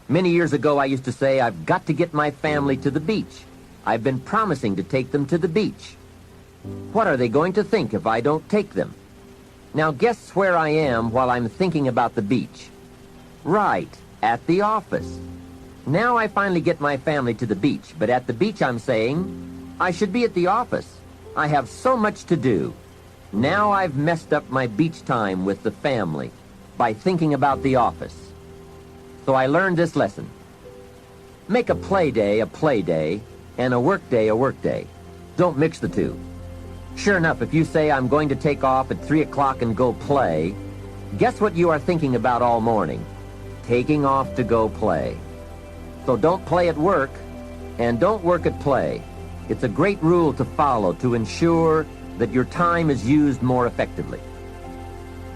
Many years ago, I used to say, I've got to get my family to the beach. I've been promising to take them to the beach. What are they going to think if I don't take them? Now guess where I am while I'm thinking about the beach. Right, at the office. Now I finally get my family to the beach, but at the beach I'm saying, I should be at the office. I have so much to do. Now I've messed up my beach time with the family by thinking about the office. So I learned this lesson. Make a play day, and a work day a work day. Don't mix the two. Sure enough, if you say I'm going to take off at 3 o'clock and go play, guess what you are thinking about all morning? Taking off to go play. So don't play at work, and don't work at play. It's a great rule to follow to ensure that your time is used more effectively.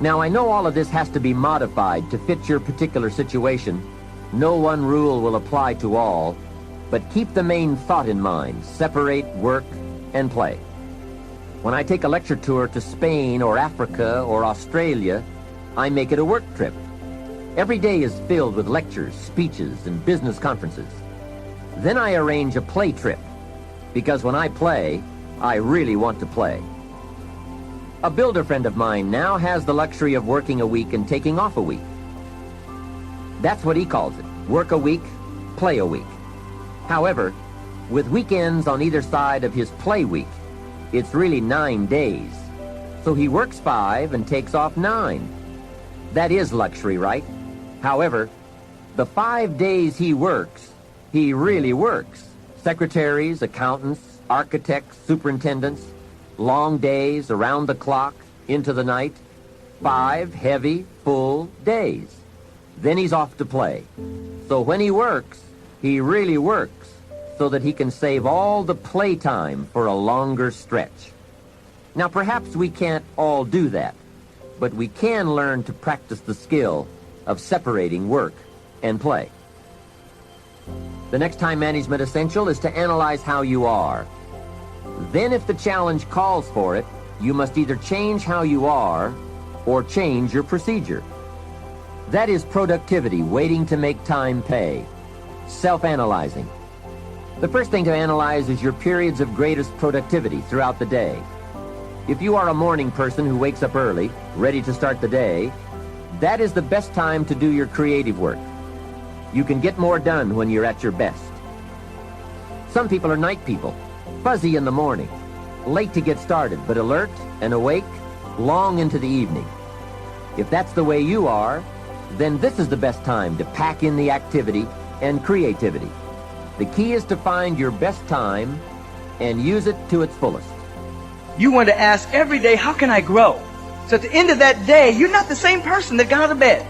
Now, I know all of this has to be modified to fit your particular situation. No one rule will apply to all, but keep the main thought in mind. Separate work and play. When I take a lecture tour to Spain or Africa or Australia, I make it a work trip. Every day is filled with lectures, speeches, and business conferences. Then I arrange a play trip, because when I play, I really want to play. A builder friend of mine now has the luxury of working a week and taking off a week. That's what he calls it. Work a week, play a week. However, with weekends on either side of his play week, it's really 9 days. So he works 5 and takes off 9. That is luxury, right? However, the 5 days he works, he really works. Secretaries, accountants, architects, superintendents, long days, around the clock, into the night. 5 heavy, full days. Then he's off to play. So when he works, he really works, so that he can save all the playtime for a longer stretch. Now, perhaps we can't all do that, but we can learn to practice the skill of separating work and play. The next time management essential is to analyze how you are. Then, if the challenge calls for it, you must either change how you are or change your procedure. That is productivity waiting to make time pay. Self-analyzing. The first thing to analyze is your periods of greatest productivity throughout the day. If you are a morning person who wakes up early, ready to start the day, that is the best time to do your creative work. You can get more done when you're at your best. Some people are night people, fuzzy in the morning, late to get started, but alert and awake long into the evening. If that's the way you are, then this is the best time to pack in the activity and creativity. The key is to find your best time and use it to its fullest. You want to ask every day, how can I grow? So at the end of that day, you're not the same person that got out of bed.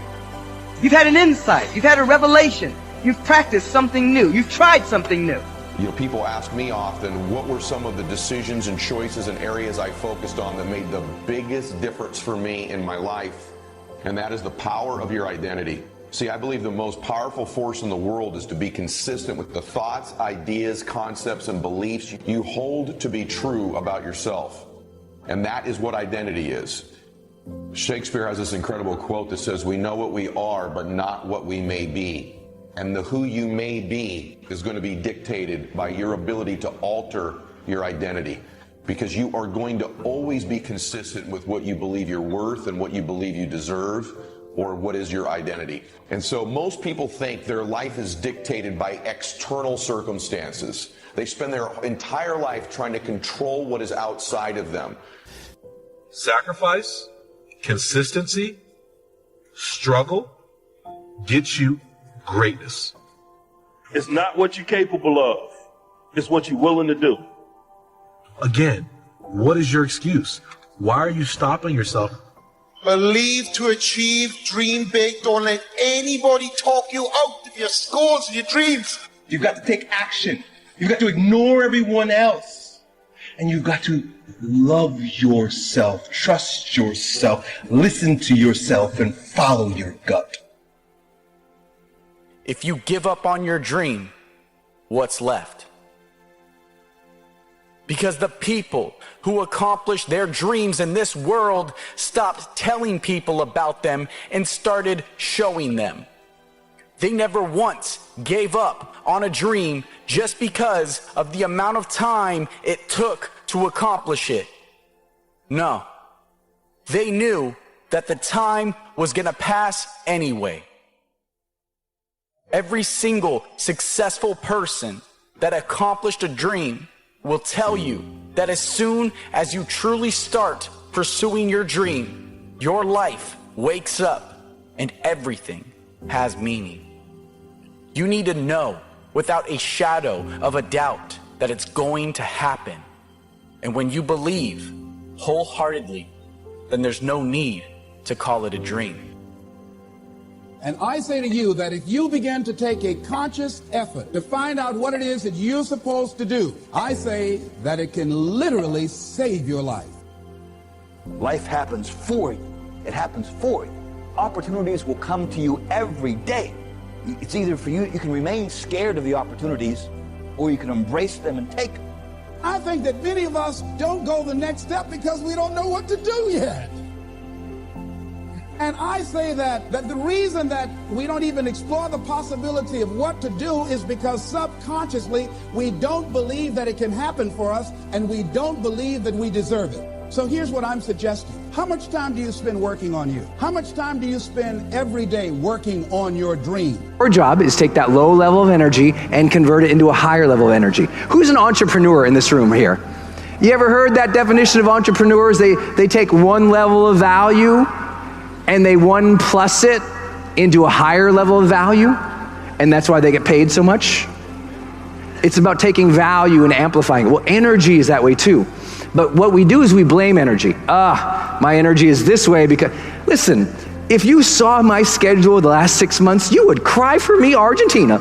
You've had an insight. You've had a revelation. You've practiced something new. You've tried something new. You know, people ask me often, what were some of the decisions and choices and areas I focused on that made the biggest difference for me in my life? And that is the power of your identity. See, I believe the most powerful force in the world is to be consistent with the thoughts, ideas, concepts, and beliefs you hold to be true about yourself. And that is what identity is. Shakespeare has this incredible quote that says, we know what we are, but not what we may be. And the who you may be is going to be dictated by your ability to alter your identity. Because you are going to always be consistent with what you believe you're worth and what you believe you deserve, or what is your identity. And so most people think their life is dictated by external circumstances. They spend their entire life trying to control what is outside of them. Sacrifice, consistency, struggle gets you greatness. It's not what you're capable of. It's what you're willing to do. Again, what is your excuse? Why are you stopping yourself? Believe to achieve, dream big. Don't let anybody talk you out of your goals and your dreams. You've got to take action. You've got to ignore everyone else. And you've got to love yourself, trust yourself, listen to yourself, and follow your gut. If you give up on your dream, what's left? Because the people who accomplished their dreams in this world stopped telling people about them and started showing them. They never once gave up on a dream just because of the amount of time it took to accomplish it. No, they knew that the time was gonna pass anyway. Every single successful person that accomplished a dream will tell you that as soon as you truly start pursuing your dream, your life wakes up and everything has meaning. You need to know without a shadow of a doubt that it's going to happen. And when you believe wholeheartedly, then there's no need to call it a dream. And I say to you that if you begin to take a conscious effort to find out what it is that you're supposed to do, I say that it can literally save your life. Life happens for you. It happens for you. Opportunities will come to you every day. It's either for you, you can remain scared of the opportunities, or you can embrace them and take them. I think that many of us don't go the next step because we don't know what to do yet. And I say that the reason that we don't even explore the possibility of what to do is because subconsciously we don't believe that it can happen for us, and we don't believe that we deserve it. So here's what I'm suggesting. How much time do you spend working on you? How much time do you spend every day working on your dream? Our job is take that low level of energy and convert it into a higher level of energy. Who's an entrepreneur in this room here? You ever heard that definition of entrepreneurs? They take one level of value and they 1+ it into a higher level of value, and that's why they get paid so much. It's about taking value and amplifying it. Well, energy is that way too. But what we do is we blame energy. My energy is this way because, listen, if you saw my schedule the last 6 months, you would cry for me, Argentina.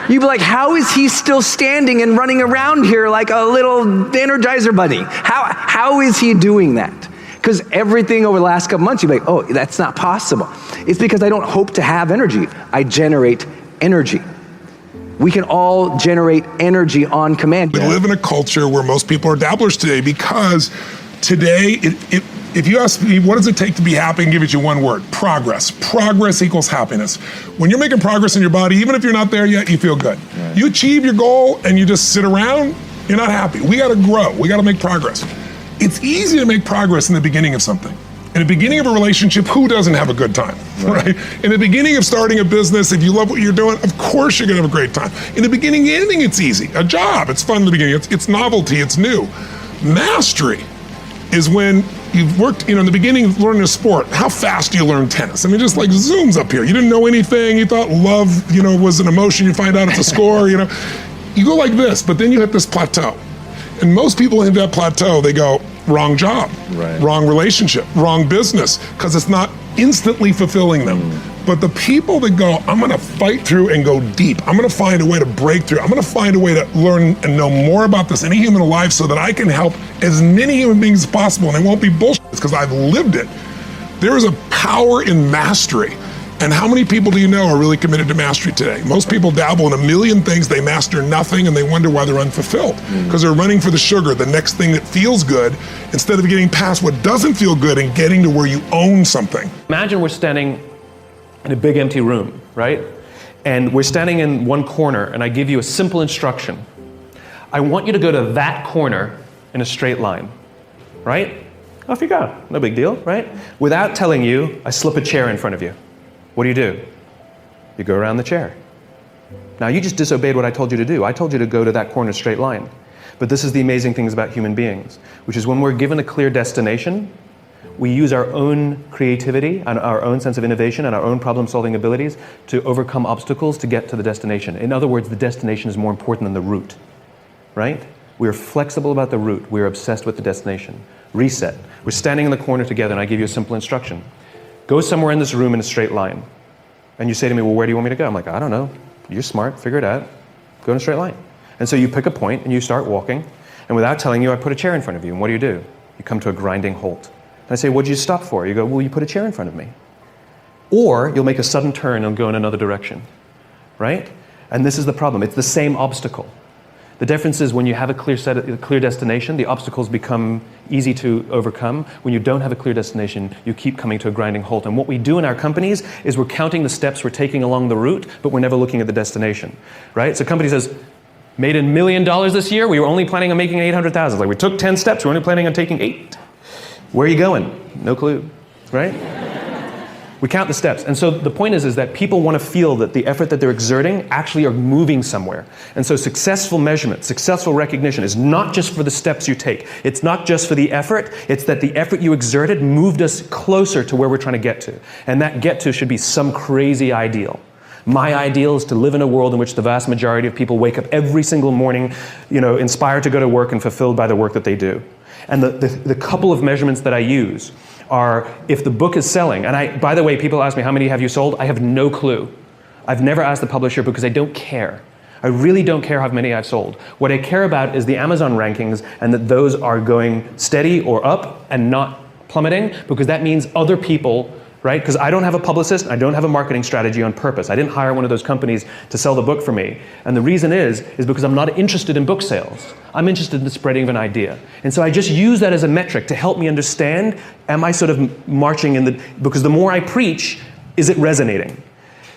You'd be like, how is he still standing and running around here like a little Energizer bunny? How is he doing that? Because everything over the last couple months, you'd be like, oh, that's not possible. It's because I don't hope to have energy. I generate energy. We can all generate energy on command. We live in a culture where most people are dabblers today because today, if you ask me, what does it take to be happy, I can give it you one word: progress. Progress equals happiness. When you're making progress in your body, even if you're not there yet, you feel good. Right. You achieve your goal and you just sit around, you're not happy. We gotta grow, we gotta make progress. It's easy to make progress in the beginning of something. In the beginning of a relationship, who doesn't have a good time, right? In the beginning of starting a business, if you love what you're doing, of course you're gonna have a great time. In the beginning, anything, it's easy. A job, it's fun in the beginning, it's novelty, it's new. Mastery is when you've worked, in the beginning, learning a sport. How fast do you learn tennis? I mean, just like zooms up here. You didn't know anything, you thought love, was an emotion, you find out it's a score, You go like this, but then you hit this plateau. And most people hit that plateau, they go, wrong job, wrong relationship, wrong business, because it's not instantly fulfilling them. But the people that go, I'm gonna fight through and go deep, I'm gonna find a way to break through, I'm gonna find a way to learn and know more about this any human alive so that I can help as many human beings as possible, and it won't be bullshit, it's because I've lived it. There is a power in mastery. And how many people do you know are really committed to mastery today? Most people dabble in a million things, they master nothing, and they wonder why they're unfulfilled. Because they're running for the sugar, the next thing that feels good, instead of getting past what doesn't feel good and getting to where you own something. Imagine we're standing in a big empty room, right? And we're standing in one corner, and I give you a simple instruction. I want you to go to that corner in a straight line, right? Off you go, no big deal, right? Without telling you, I slip a chair in front of you. What do? You go around the chair. Now you just disobeyed what I told you to do. I told you to go to that corner straight line. But this is the amazing things about human beings, which is when we're given a clear destination, we use our own creativity and our own sense of innovation and our own problem-solving abilities to overcome obstacles to get to the destination. In other words, the destination is more important than the route, right? We're flexible about the route. We're obsessed with the destination. Reset. We're standing in the corner together, and I give you a simple instruction. Go somewhere in this room in a straight line. And you say to me, well, where do you want me to go? I'm like, I don't know. You're smart, figure it out. Go in a straight line. And so you pick a point and you start walking. And without telling you, I put a chair in front of you. And what do? You come to a grinding halt. And I say, what did you stop for? You go, well, you put a chair in front of me. Or you'll make a sudden turn and go in another direction, right? And this is the problem. It's the same obstacle. The difference is when you have a clear destination, the obstacles become easy to overcome. When you don't have a clear destination, you keep coming to a grinding halt. And what we do in our companies is we're counting the steps we're taking along the route, but we're never looking at the destination, right? So a company says, made $1 million this year, we were only planning on making 800,000. Like we took 10 steps, we're only planning on taking 8. Where are you going? No clue, right? We count the steps. And so the point is that people want to feel that the effort that they're exerting actually are moving somewhere. And so successful measurement, successful recognition is not just for the steps you take. It's not just for the effort. It's that the effort you exerted moved us closer to where we're trying to get to. And that get to should be some crazy ideal. My ideal is to live in a world in which the vast majority of people wake up every single morning, inspired to go to work and fulfilled by the work that they do. And the couple of measurements that I use are if the book is selling, and by the way, people ask me, how many have you sold? I have no clue. I've never asked the publisher because I don't care. I really don't care how many I've sold. What I care about is the Amazon rankings and that those are going steady or up and not plummeting, because that means other people, right? Because I don't have a publicist, I don't have a marketing strategy on purpose. I didn't hire one of those companies to sell the book for me. And the reason is because I'm not interested in book sales. I'm interested in the spreading of an idea. And so I just use that as a metric to help me understand, am I sort of marching because the more I preach, is it resonating?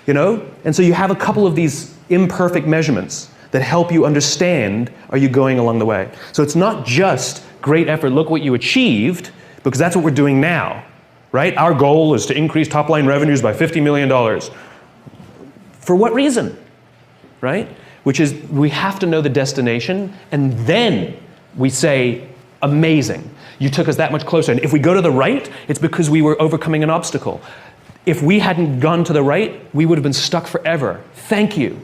And so you have a couple of these imperfect measurements that help you understand, are you going along the way? So it's not just great effort, look what you achieved, because that's what we're doing now. Right? Our goal is to increase top-line revenues by $50 million. For what reason? Right? Which is, we have to know the destination, and then we say, amazing. You took us that much closer. And if we go to the right, it's because we were overcoming an obstacle. If we hadn't gone to the right, we would have been stuck forever. Thank you.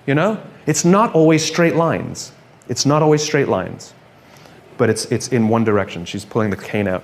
It's not always straight lines. It's not always straight lines. But it's in one direction. She's pulling the cane out.